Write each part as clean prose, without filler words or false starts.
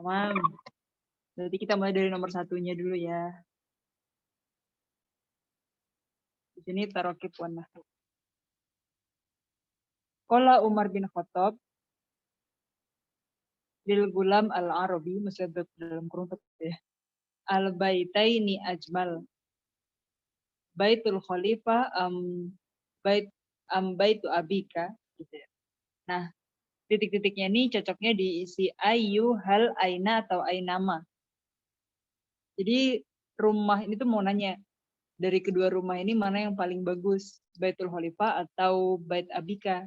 Tamam. Berarti kita mulai dari nomor satunya dulu ya. Di sini tarokib wan nahwu. Qala Umar bin Khattab lil gulam al-arabi, masih dalam kurung ya. Al-baitaini ajmal. Baitul khalifah baitu abika gitu ya. Nah, titik-titiknya ini cocoknya diisi ayu, hal, aina atau ainama. Jadi rumah ini tuh mau nanya, dari kedua rumah ini mana yang paling bagus? Baitul Khalifah atau Bait Abika?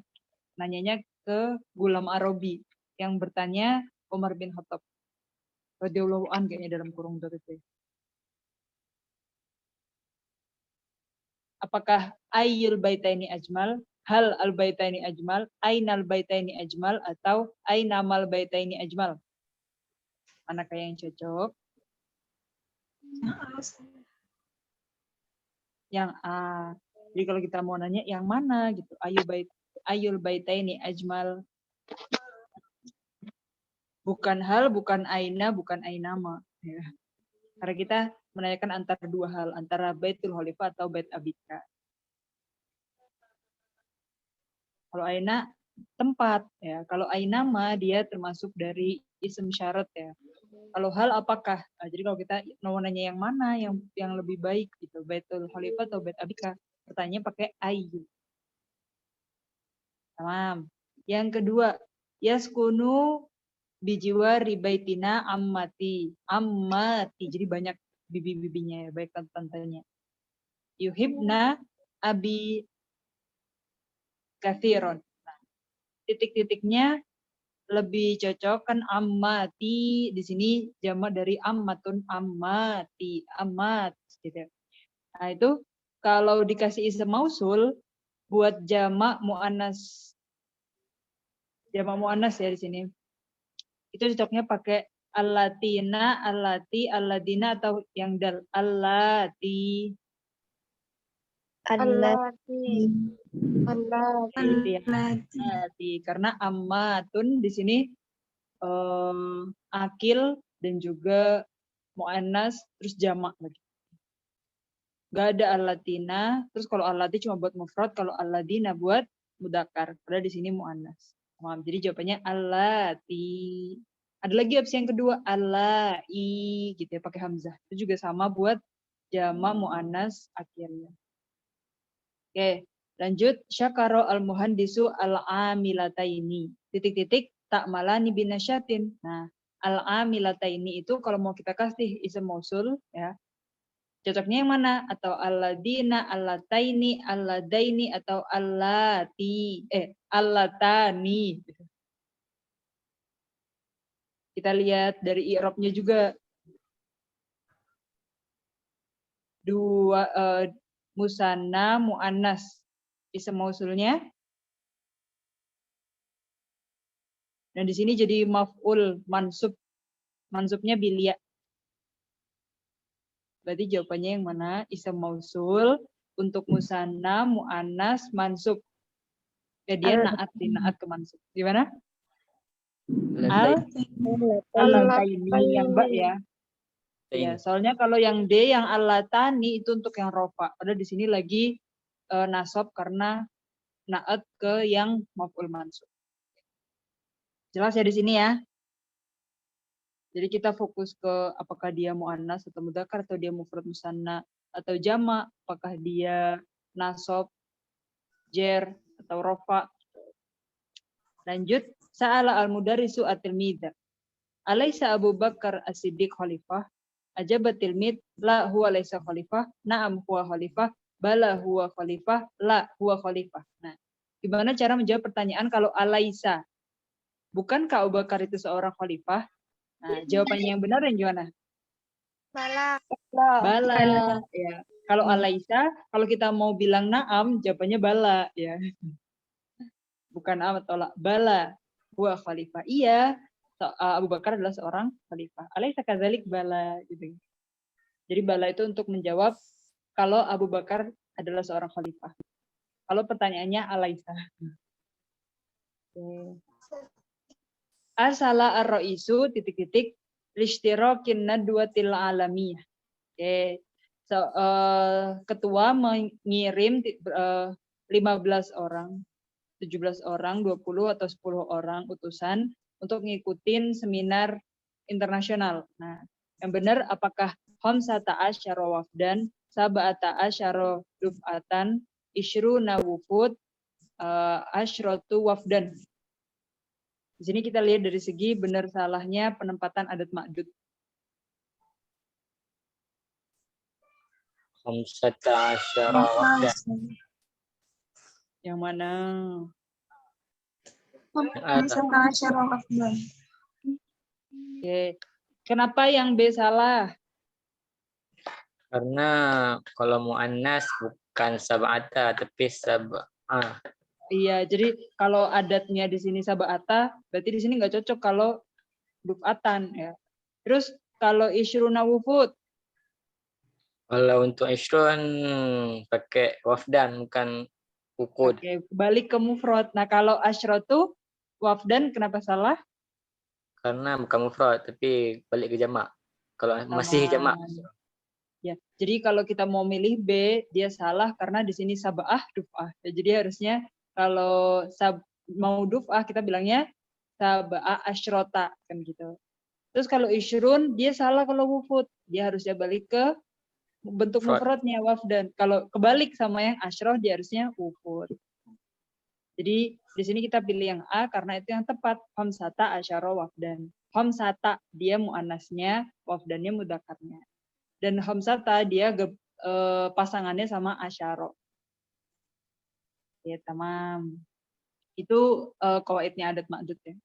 Nanyanya ke Gulam Arabi yang bertanya Umar bin Khattab. Radhiyallahu an kayaknya dalam kurung itu. Apakah ayyul baitaini ajmal, hal al baitaini ajmal, ainal baitaini ajmal, atau ainamal baitaini ajmal? Manakah yang cocok? Yang A. Jadi kalau kita mau nanya yang mana gitu, ayyul baitaini ajmal. Bukan hal, bukan aina, bukan ainama. Ya. Karena kita menanyakan antara dua hal, antara Baitul Khalifah atau Bait Abika. Kalau aina tempat ya. Kalau ainama dia termasuk dari isim syarat ya. Kalau hal apakah? Nah, jadi kalau kita mau nanya yang mana yang lebih baik gitu, Baitul Khalifah atau Bait Abika, pertanyaannya pakai ayu. Tamam. Yang kedua, yaskunu bijiwa ribaitina ammati. Ammati. Jadi banyak bibi-bibinya ya, baik tantanya. Yuhibna abi kathiron. Nah, titik-titiknya lebih cocok kan ammati. Di sini jamak dari ammatun, ammati, ammat gitu. Nah, itu kalau dikasih isim mausul buat jamak muannas ya di sini. Itu cocoknya pakai allatina, allati, alladina atau yang dal allati. Allati. Allati. Karena ammatun di sini akil dan juga muannas terus jamak lagi. Gak ada allatina, terus kalau allati cuma buat mufrad, kalau alladina buat mudakar. Padahal di sini muannas. Jadi jawabannya allati. Ada lagi opsi yang kedua, allai gitu ya, pakai hamzah. Itu juga sama buat jama muannas akhirnya. Oke, lanjut. Syakaro al-muhandisu al-amilataini. Titik-titik tak malani binasyatin. Nah, al-amilataini itu kalau mau kita kasih isim mausul ya, cocoknya yang mana? Atau alladina, allataini, alladaini, atau allati, allatani. Kita lihat dari i'rabnya juga. Dua musanna, muannas. Isim mausulnya. Dan di sini jadi maf'ul mansub. Mansubnya bilia. Berarti jawabannya yang mana? Isim mausul untuk musanna, muannas, mansub. Ya, dia naat ke mansub. Gimana? Al-Lataini yang Mbak ya. Ya, soalnya kalau yang D yang Al-Latani itu untuk yang rofa. Padahal di sini lagi nasab karena naat ke yang maf'ul mansub. Jelas ya di sini ya. Jadi kita fokus ke apakah dia muannas atau mudzakkar, atau dia mufrad musanna atau jama', apakah dia nasab, jer atau rofa. Lanjut, sa'ala al-mudarrisu at-tilmidha. Alaysa Abu Bakar as-Siddiq khalifah? Ajabat tilmid, la huwa laysa khalifah, na'am huwa khalifah, bala huwa khalifah, la huwa khalifah. Nah, gimana cara menjawab pertanyaan kalau alaysa? Bukankah Abu Bakar itu seorang khalifah? Nah, jawabannya yang benar yang gimana? Bala. Bala. Ya. Kalau alaysa, kalau kita mau bilang na'am, jawabannya bala ya. Bukan am atau la. Bala huwa khalifah. Iya, Abu Bakar adalah seorang khalifah. Alaysa kadzalik bala gitu. Jadi bala itu untuk menjawab kalau Abu Bakar adalah seorang khalifah. Kalau pertanyaannya alaysa. Asala ar-ra'isu titik-titik lishtirakin nadwatil alamiyah. Oke. So, ketua mengirim 15 orang, 17 orang, 20 atau 10 orang utusan untuk ngikutin seminar internasional. Nah, yang benar apakah khamsata asyara wafdan, sab'ata asyara duf'atan, isyruna wufud, asyratu wafdan. Di sini kita lihat dari segi benar salahnya penempatan adat ma'dud. Khamsata asyara wafdan. Yang mana? Khamsata asyara wafdan. Oke. Kenapa yang B salah? Karena kalau muannas bukan sab'ata tapi sab'ah. Iya, jadi kalau adatnya di sini sab'ata, berarti di sini nggak cocok kalau duf'atan ya. Terus kalau isyruna wufud, Kalau untuk isyrun pakai wafdan bukan ukud. oke, balik ke mufrad. Nah, kalau asyratu wafdan kenapa salah? Karena bukan mufrad tapi balik ke jamak. Kalau masih jamak. Ya, jadi kalau kita mau milih B, dia salah karena di sini sab'ah duf'ah. Ya, jadi harusnya kalau mau duf'ah kita bilangnya sab'ah asyrota kan gitu. Terus kalau isyrun dia salah kalau wufud. Dia harusnya balik ke bentuk mufradnya wafdan. Kalau kebalik sama yang asyroh dia harusnya wufud. Jadi di sini kita pilih yang A karena itu yang tepat. Khamsata asyara wafdan. Khamsata dia muannasnya, wafdannya mudzakarnya. Dan khamsata dia pasangannya sama asyara. Ya, tamam. Itu qawaidnya adat ma'dud ya.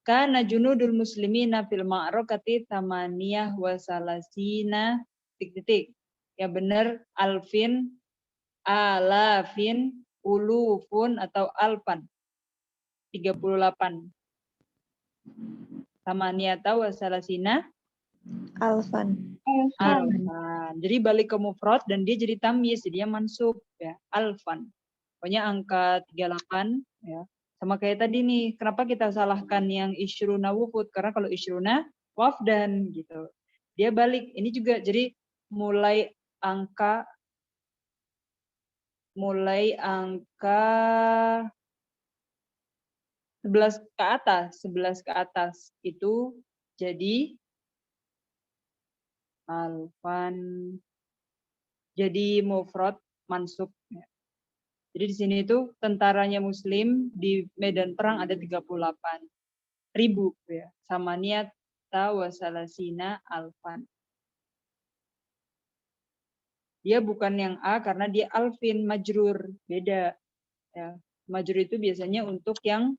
Kana junudul muslimina fil ma'rakati tamaniyah wa salasina titik-titik. Ya benar alfin, alafin, ulufun atau alfan. 38. Tamaniyata wa salasina Alfan. alfan. Jadi balik ke mufrad dan dia jadi tamyiz, jadi dia mansub ya, alfan. Pokoknya angka 38 ya. Sama kayak tadi nih, kenapa kita salahkan yang isyruna wufud? Karena kalau isyruna wafdan gitu. Dia balik, ini juga jadi mulai angka 11 ke atas itu jadi alfan, jadi mufrad mansub ya. Jadi di sini itu tentaranya muslim di medan perang ada 38.000 ya. Samaniyat wasalasina alfan. Dia bukan yang A karena dia alfin majrur, beda ya. Majrur itu biasanya untuk yang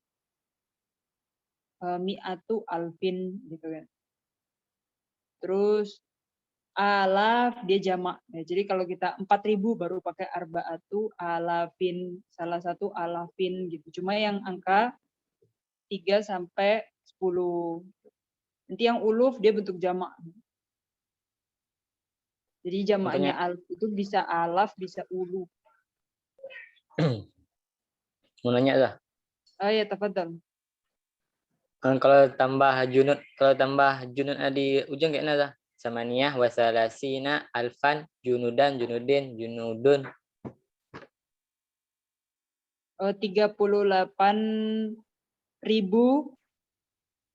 mi'atu alfin gitu kan. Terus alaf dia jamak. Ya, jadi kalau kita 4.000 baru pakai arbaatu alafin, salah satu alafin gitu. Cuma yang angka 3 sampai 10. Nanti yang uluf dia bentuk jamak. Jadi jamaknya alaf itu bisa alaf, bisa uluf. Mau nanya lah. Oh ya, tafadhal. Kalau tambah junud di ujung kayak mana? Samaniyah wasalasina alfan junudan junudin junudun. 38.000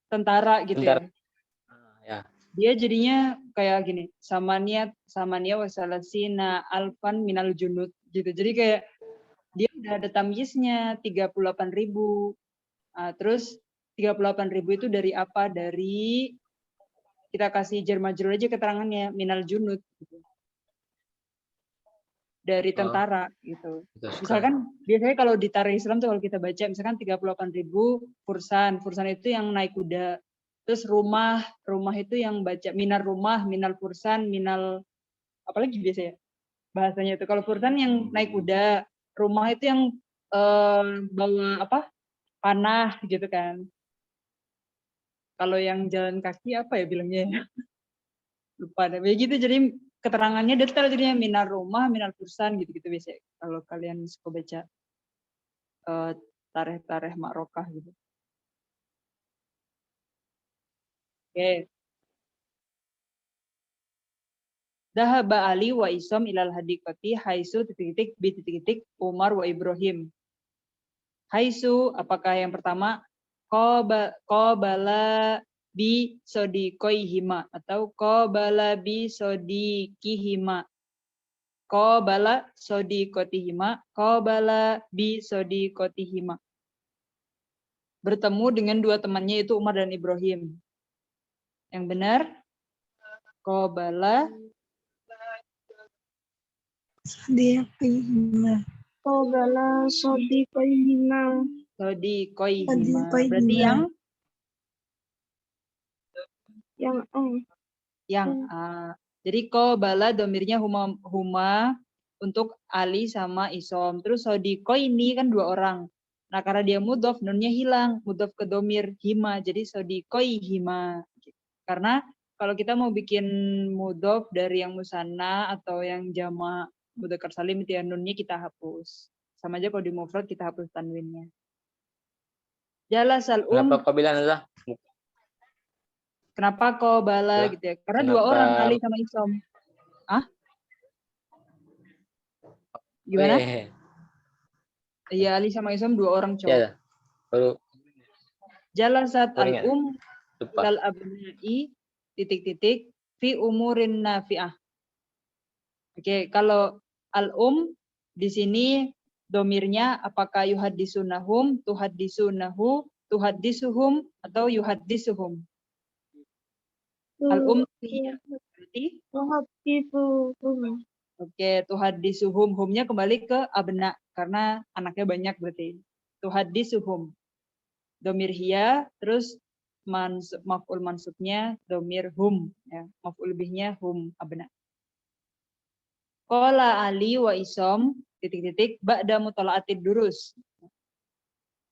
tentara gitu ya. Ya. Dia jadinya kayak gini, samaniyah wasalasina alfan minal junud gitu. Jadi kayak dia udah ada tamyiznya 38.000. Terus 38.000 itu dari apa? Dari kita kasih jar majrur aja keterangannya minal junud gitu. Dari tentara gitu. Misalkan biasanya kalau di tarikh Islam tuh kalau kita baca misalkan 38.000 fursan. Fursan itu yang naik kuda. Terus rumah itu yang baca minar rumah, minal fursan, minal apalagi biasanya bahasanya itu. Kalau fursan yang naik kuda, rumah itu yang bawa apa? Panah gitu kan. Kalau yang jalan kaki apa ya bilangnya? Lupa deh. Begitu jadi keterangannya detail jadinya minar rumah, minar fursan gitu-gitu biasanya. Kalau kalian suka baca tarikh-tarikh Ma'rokah gitu. Oke. Dhahaba Ali wa Isom ilal hadiqati haisu titik-titik bi titik-titik Umar wa Ibrahim. Haisu, apakah yang pertama? Qabala bi sodiqoihima atau qabala bi sodikihima. Qabala sodiqotihima, qabala bi sodiqotihima. Bertemu dengan dua temannya itu Umar dan Ibrahim. Yang benar? Qabala Sodiqihima. Qabala sodiqoihima. sodiqoihima. Berarti yang A. Jadi qabala domirnya huma untuk Ali sama Isom. Terus sodiqoi ini kan dua orang. Nah karena dia mudhof, nunnya hilang. Mudhof ke domir hima. Jadi sodiqoi hima. Karena kalau kita mau bikin mudhof dari yang musanna atau yang jama' mudzakkar salim itu ya nunnya kita hapus. Sama aja kalau di mufrad kita hapus tanwinnya. Jalasal Kenapa kau bilang adalah? Kenapa qabala gitu ya? Karena dua orang Ali sama Isom. Gimana? Iya, Ali sama Isom dua orang cowok. Ya, baru Jalasat al-um lal abna'i titik-titik fi umurin nafi'ah. Oke, kalau al-um di sini domirnya apakah yuhaddisunahum, tuhaddisunahu, tuhaddisuhum atau yuhaddisuhum? Al-um berarti oke, tuhaddisuhum, humnya kembali ke abna karena anaknya banyak berarti. Tuhaddisuhum. Domir hiya, terus maf'ul mansubnya domir hum, ya. Maf'ul bihnya hum abna. Qala Ali wa Isom titik-titik ba'da mutala'atid durus.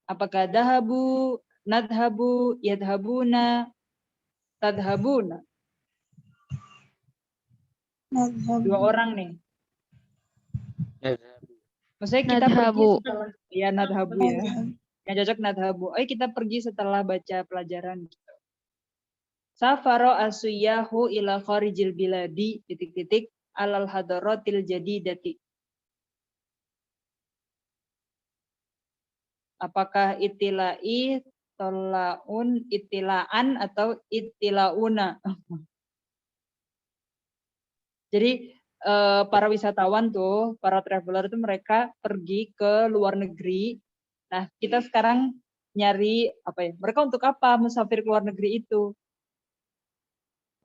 Apakah dahabu, nadhabu, yadhabuna, tadhabuna? Dua orang nih. Maksudnya kita pergi setelah ya nadhabu ya. Yang cocok nadhabu. Ayo kita pergi setelah baca pelajaran. Safaro asuyahu ila kharijil biladi titik-titik alal hadaratil jadidati. Apakah itilai, tolaun, itilaan atau itilauna? Jadi para wisatawan tuh, para traveler tuh mereka pergi ke luar negeri. Nah, kita sekarang nyari apa ya? Mereka untuk apa musafir ke luar negeri itu?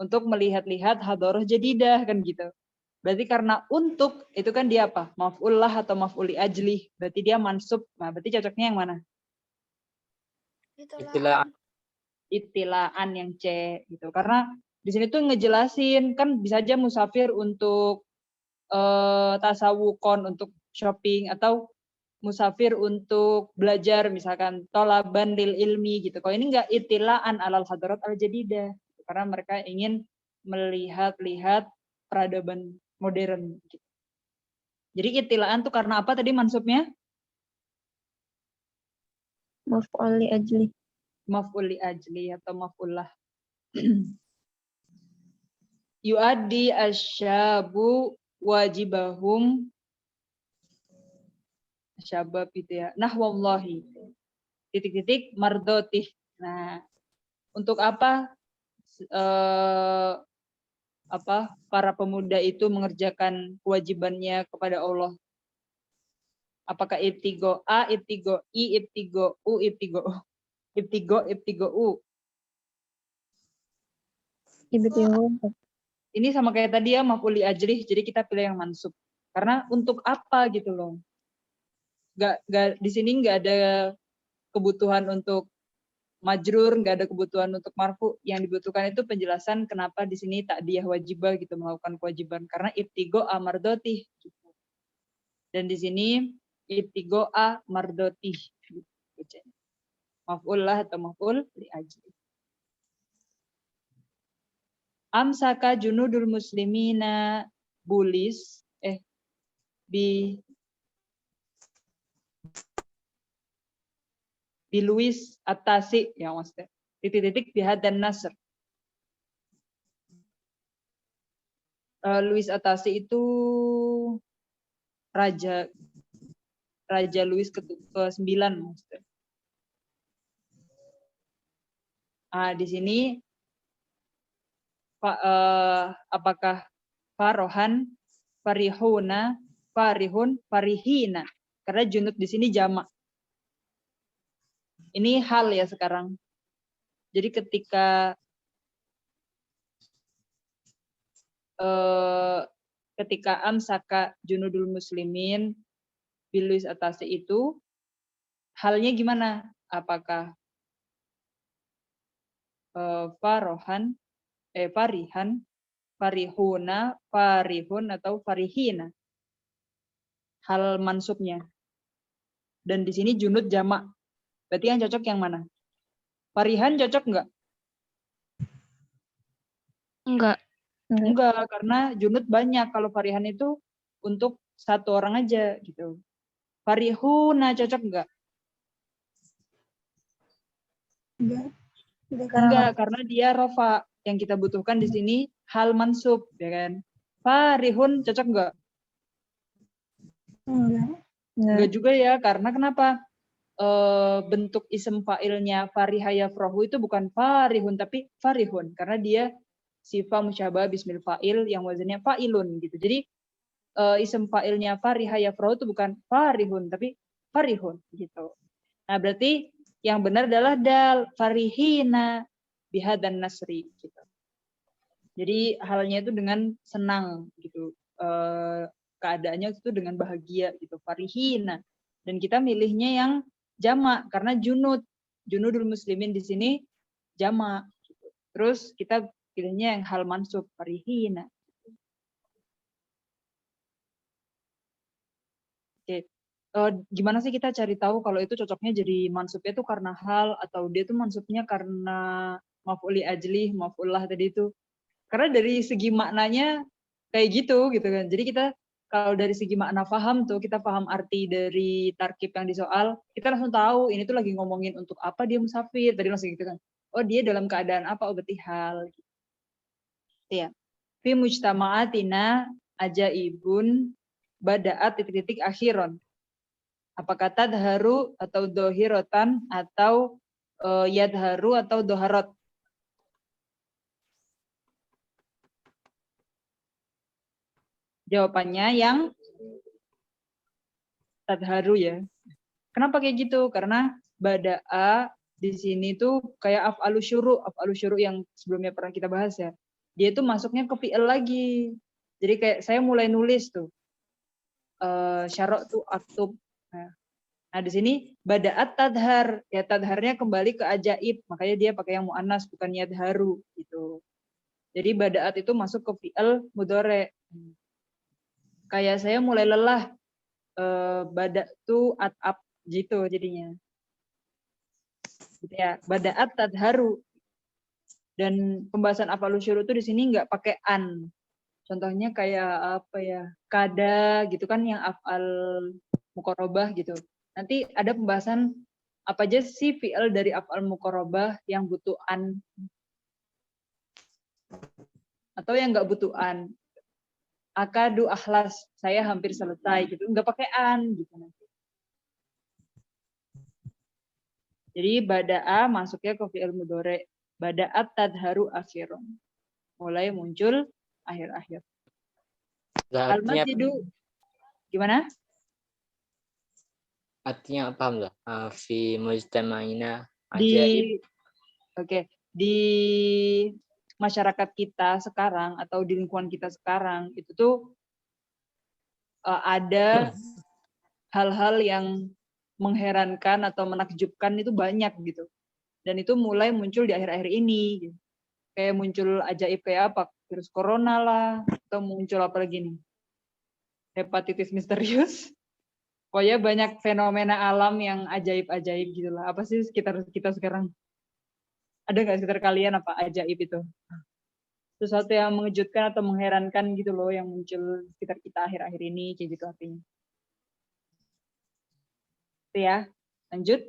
Untuk melihat-lihat hadharah jadidah kan gitu. Berarti karena untuk itu kan dia apa? Maf'ul lah atau maf'ul li ajli. Berarti dia mansub. Nah, berarti cocoknya yang mana? Itilaan yang C gitu. Karena di sini tuh ngejelasin kan bisa aja musafir untuk tasawukon, untuk shopping, atau musafir untuk belajar misalkan tolaban lil ilmi gitu. Kalau ini enggak itilaan alal hadarat al jadidah. Karena mereka ingin melihat-lihat peradaban modern gitu. Jadi itilaan tuh karena apa tadi mansubnya? Maf'ul li ajli. Maf'ul li ajli atau maf'ullah. Yu'addi asyabu wajibahum syabab itu ya. Nah wallahi. Titik-titik mardotih. Nah, untuk apa para pemuda itu mengerjakan kewajibannya kepada Allah? Apakah ibtigo A, ibtigo I, ibtigo U, ibtigo U? Ibtigo U. Ini sama kayak tadi ya, maf'ul li ajlih, jadi kita pilih yang mansub. Karena untuk apa gitu loh. Gak di sini nggak ada kebutuhan untuk majrur, nggak ada kebutuhan untuk marfu. Yang dibutuhkan itu penjelasan kenapa di sini takdiyah wajibah gitu, melakukan kewajiban. Karena ibtigo A mardotih. Gitu. Dan di sini ibtigo A mardotih. Gitu. Maf'ul lah atau maf'ul li ajli. Amsaka junudul muslimina bulis biluis atasi ya maksudnya titik-titik bihad dan nasr. Louis Atasi itu Raja Louis ke-9 maksudnya. Di sini apakah farohan, farihuna, farihun, farihina? Karena junud di sini jamak. Ini hal ya sekarang. Jadi ketika amsaka junudul muslimin biluis atase itu halnya gimana? Apakah farohan, farihan, farihuna, farihun atau farihina? Hal mansubnya. Dan di sini junud jamak. Berarti yang cocok yang mana? Farihan cocok enggak? Enggak, karena junud banyak. Kalau farihan itu untuk satu orang aja gitu. Farihuna cocok enggak? Enggak, karena dia rofa. Yang kita butuhkan di sini hal mansub, ya kan? Farihun cocok enggak? Enggak juga ya, karena kenapa? Bentuk isem fa'ilnya fariha yafrahu itu bukan farihun tapi farihun, karena dia sifat musyabah bismil fa'il yang wazannya fa'ilun gitu. Jadi isem fa'ilnya fariha yafrahu itu bukan farihun tapi farihun gitu. Nah, berarti yang benar adalah dal farihina bihadan nasri gitu. Jadi halnya itu dengan senang gitu. Keadaannya itu dengan bahagia gitu, farihina. Dan kita milihnya yang jamak karena junudul muslimin di sini jamak. Gitu. Terus kita pilihnya yang hal mansub farihina. Oke. Gimana sih kita cari tahu kalau itu cocoknya jadi mansubnya itu karena hal atau dia tuh mansubnya karena maf'uli ajli, maf'ullah tadi itu. Karena dari segi maknanya kayak gitu kan. Jadi kita kalau dari segi makna paham tuh, kita paham arti dari tarkib yang di soal, kita langsung tahu ini tuh lagi ngomongin untuk apa dia musafir. Tadi langsung gitu kan. Oh, dia dalam keadaan apa? Oh, berarti hal. Gitu. Ya. Fi mujtama'atina ajaibun bada'at titik-titik akhiron. Apakah tadharu atau dohirotan atau yadharu atau doharot? Jawabannya yang tadharu ya. Kenapa kayak gitu? Karena bada'a di sini tuh kayak af'alu syuru' yang sebelumnya pernah kita bahas ya. Dia tuh masuknya ke fi'il lagi. Jadi kayak saya mulai nulis tuh. Syarok tuh aktub. Nah, di sini bada'at tadhar. Ya tadharnya kembali ke ajaib. Makanya dia pakai yang mu'annas bukan yadharu gitu. Jadi bada'at itu masuk ke fi'il mudhari'. Kayak saya mulai lelah, badak tuh atap gitu jadinya. Gitu ya, bada'at tadharu. Dan pembahasan af'alus syuru' itu di sini nggak pakai an. Contohnya kayak apa ya, kada gitu kan yang af'al muqarrabah gitu. Nanti ada pembahasan apa aja sih fi'il dari af'al muqarrabah yang butuh an atau yang nggak butuh an. Akadu akhlas, saya hampir selesai gitu, nggak pakai an gitu nanti. Jadi bada'a masuknya ke fi'il mudhari', bada'at tadharu akhirun. Mulai muncul akhir-akhir. Al-masjidu gimana? Artinya paham lah. Fi mujtama'ina ajaib. Di masyarakat kita sekarang atau di lingkungan kita sekarang itu tuh ada hal-hal yang mengherankan atau menakjubkan itu banyak gitu. Dan itu mulai muncul di akhir-akhir ini. Gitu. Kayak muncul ajaib kayak apa? Virus corona lah. Atau muncul apa lagi nih? Hepatitis misterius. Pokoknya banyak fenomena alam yang ajaib-ajaib gitu lah. Apa sih sekitar kita sekarang? Ada nggak sekitar kalian apa ajaib itu? Sesuatu yang mengejutkan atau mengherankan gitu loh yang muncul sekitar kita akhir-akhir ini. Kayak gitu artinya. Ya, lanjut.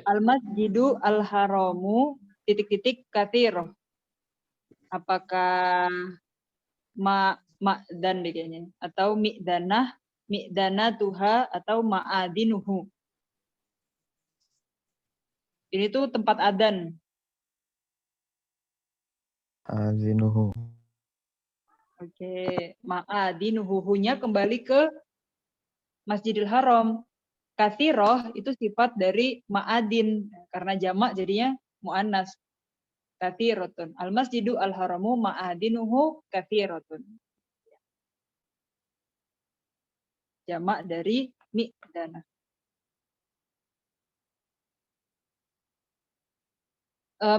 Al-masjidu al-haramu titik-titik kathiroh. Apakah ma'dan deh kayaknya, atau mi'dana tuha, atau ma'adinuhu. Ini tuh tempat adan. Azinuhu. Oke, ma'adinuhu-nya kembali ke Masjidil Haram. Kathiroh itu sifat dari ma'adin, karena jamak jadinya mu'annas. Kathirotun. Al-masjidu al-haramu ma'adinuhu kathirotun. Jamak dari mi'dana.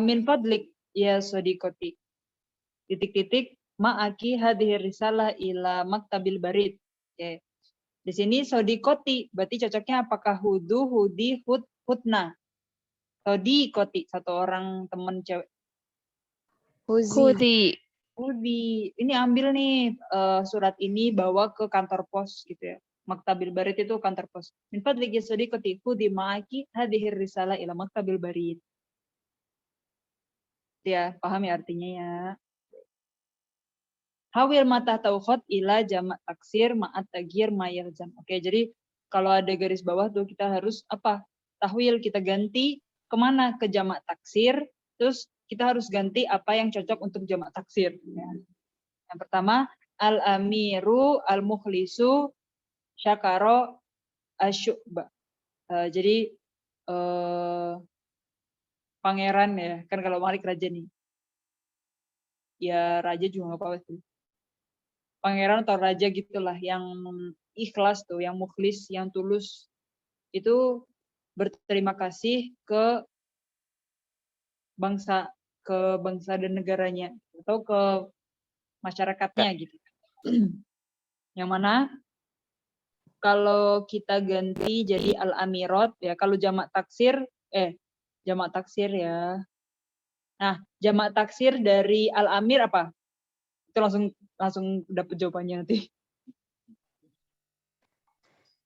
Min fadlik ya sodikoti. Titik-titik ma'aki hadhir risalah ila maktabil barid. Oke. Di sini sodikoti, berarti cocoknya apakah hudu, hudi, hudna. Sodikoti, satu orang teman cewek. Hudi. Hudi, ini ambil nih surat ini bawa ke kantor pos gitu ya. Maktabil barid itu kantor pos. Min fadlik ya sodikoti, hudi ma'aki hadhir risalah ila maktabil barid. Ya, paham ya artinya ya. Hawil mata taukhot ila jamak taksir ma'at tagir mayalzam. Oke, jadi kalau ada garis bawah tuh kita harus apa? Tahwil kita ganti kemana? Ke jamak taksir. Terus kita harus ganti apa yang cocok untuk jamak taksir. Ya. Yang pertama, al-amiru al-mukhlisu syakaro asyu'ba. Jadi pangeran ya. Kan kalau Malik raja nih. Ya raja juga nggak apa-apa sih. Pangeran atau raja gitulah yang ikhlas tuh, yang mukhlis, yang tulus itu berterima kasih ke bangsa dan negaranya atau ke masyarakatnya gitu. Yang mana kalau kita ganti jadi al-amirat ya, kalau jamak taksir ya. Nah, jamak taksir dari al-amir apa? Itu langsung dapat jawabannya nanti.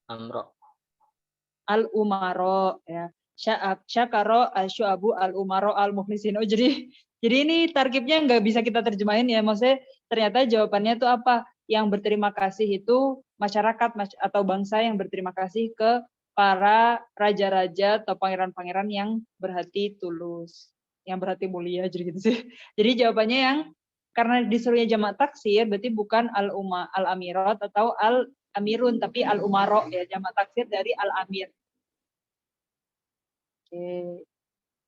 Amro. Al-umaro ya. Syakaro asyu'abu al-umaro al-mukhlisin. Oh, jadi ini tarkibnya nggak bisa kita terjemahin ya. Maksudnya ternyata jawabannya itu apa? Yang berterima kasih itu masyarakat atau bangsa yang berterima kasih ke para raja-raja atau pangeran-pangeran yang berhati tulus, yang berhati mulia, jadi gitu sih. Jadi jawabannya yang karena disuruhnya jamak taksir berarti bukan al-amirat atau al-amirun tapi al-umaro ya, jamak taksir dari al-amir. Oke.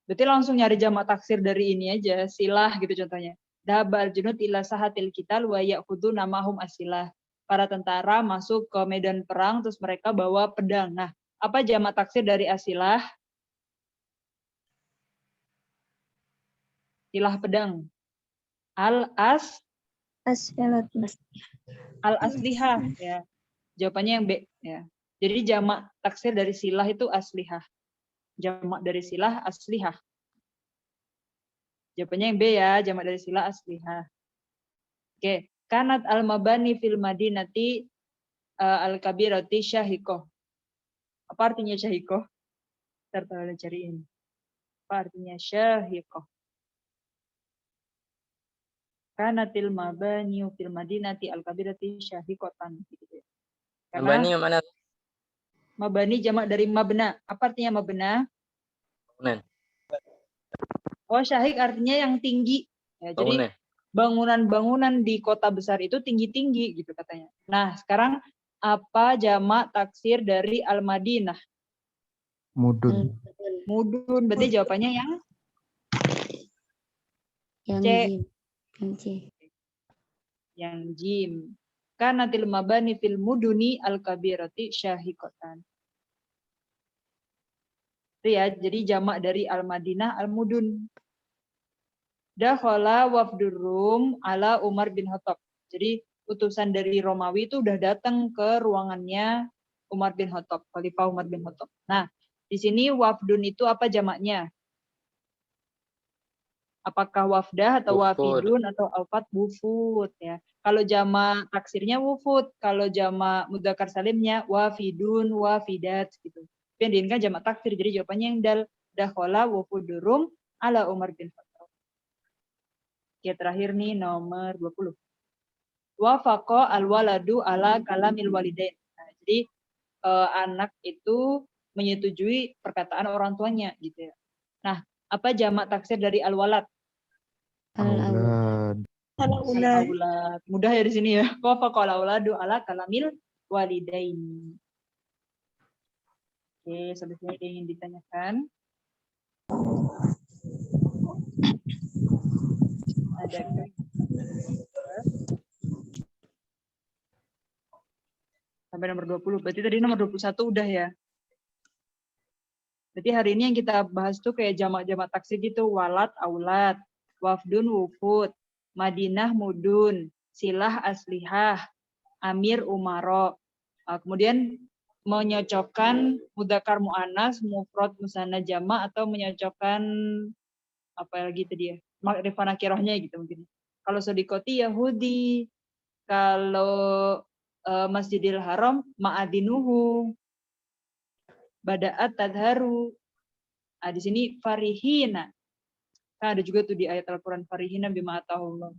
Berarti langsung nyari jamak taksir dari ini aja, silah gitu contohnya. Dabal junud ila sahatil qital wa ya'khudhu namahum asilah. Para tentara masuk ke medan perang terus mereka bawa pedang. Nah, apa jamak taksir dari asilah? Silah pedang. Al-aslihah ya. Jawabannya yang B ya. Jadi jamak taksir dari silah itu aslihah. Jamak dari silah aslihah. Jawabannya yang B ya, jamak dari silah aslihah. Oke, kanat al-mabani fil madinati al-kabirati syahikoh. Apa artinya syahikoh? Ntar cariin. Apa artinya syahikoh? Kanatil mabani fil madinati al-kabirati syahikotan. Mabani mana? Mabani jamak dari mabna. Apa artinya mabna? Bangunan. Oh, syahik artinya yang tinggi. Ya, jadi bangunan-bangunan di kota besar itu tinggi-tinggi gitu katanya. Nah, sekarang apa jamak taksir dari Al-Madinah? Mudun. Mudun. Berarti jawabannya yang C. Yang jim. Kanatil mabani fil muduni al-kabirati syahikotan. Itu ya, jadi jamak dari Al-Madinah al-Mudun. Dakhala wafdur Rum ala Umar bin Khattab. Jadi utusan dari Romawi itu udah datang ke ruangannya Umar bin Khattab, Khalifah Umar bin Khattab. Nah, di sini wafdun itu apa jamaknya? Apakah wafdah atau wafidun atau alfat wufud ya. Kalau jamak taksirnya wufud, kalau jamak mudzakkar salimnya wafidun, wafidat gitu. Tapi yang diinginkan jamak taksir, jadi jawabannya yang dal. Dakhala wafudur Rum ala Umar bin Khattab. Ya terakhir nih nomor 20. Wafaqa al-waladu ala kalamil walidain. Nah, jadi anak itu menyetujui perkataan orang tuanya gitu ya. Nah, apa jamak taksir dari al-walad? Aulad. Al-aulad. Mudah ya di sini ya. Wafaqa al-waladu ala kalamil walidain. Oke, sampai sini ada yang ingin ditanyakan? Ada sampai nomor 20. Berarti tadi nomor 21 udah ya. Berarti hari ini yang kita bahas tuh kayak jamak-jamak taksir gitu. Walad, aulad, wafdun, wufud, madinah, mudun, silah, aslihah, amir, umaro. Kemudian menyocokkan mudzakkar muannas, mufrad, musanna jamak, atau menyocokkan apa lagi tadi ya? Makrifah nakirahnya gitu mungkin. Kalau sodikoti Yahudi, kalau Masjidil Haram ma'adinuhu, bada'at tadharu. Di sini farihina. Nah, ada juga tuh di ayat Al-Qur'an farihina bima atahumullah.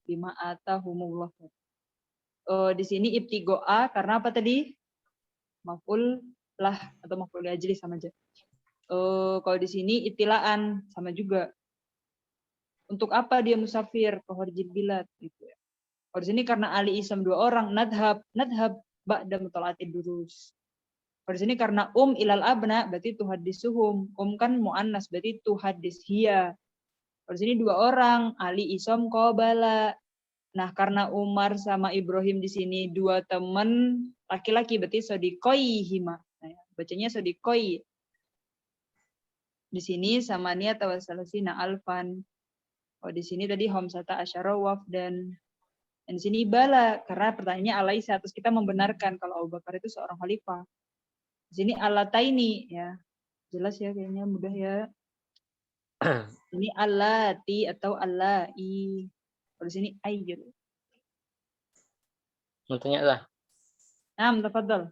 Bima atahumullah. Di sini ibtigoa karena apa tadi? Maf'ul lah atau maf'ul ajli sama aja. Kalau di sini ibtilaan sama juga. Untuk apa dia musafir ke kharijil bilad gitu ya. Kalau di sini karena ali isam 2 orang, nadhab ba'da mutalaatid durus. Kalau di sini karena ilal abna berarti tuhaddisuhum. Kan muannas berarti tuhaddis hiya. Kalau di sini 2 orang, Ali Isom Qobala. Nah, karena Umar sama Ibrahim di sini 2 teman laki-laki berarti sodikoihima. Nah, bacanya sodikoi. Di sini sama niat tawasalasina alfan. Oh, di sini tadi homsata asyara wafdan. Dan di sini bala karena pertanyaannya alaisa, terus kita membenarkan kalau Abu Bakar itu seorang khalifah. Di sini alataini ya. Jelas ya kayaknya mudah ya. Ini allati atau allai. Kalau di sini ayyul. Mau tanya lah. Tafadhol.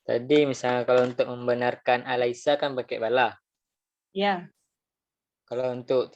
Tadi misalnya kalau untuk membenarkan alaisa kan pakai bala. Ya. Kalau untuk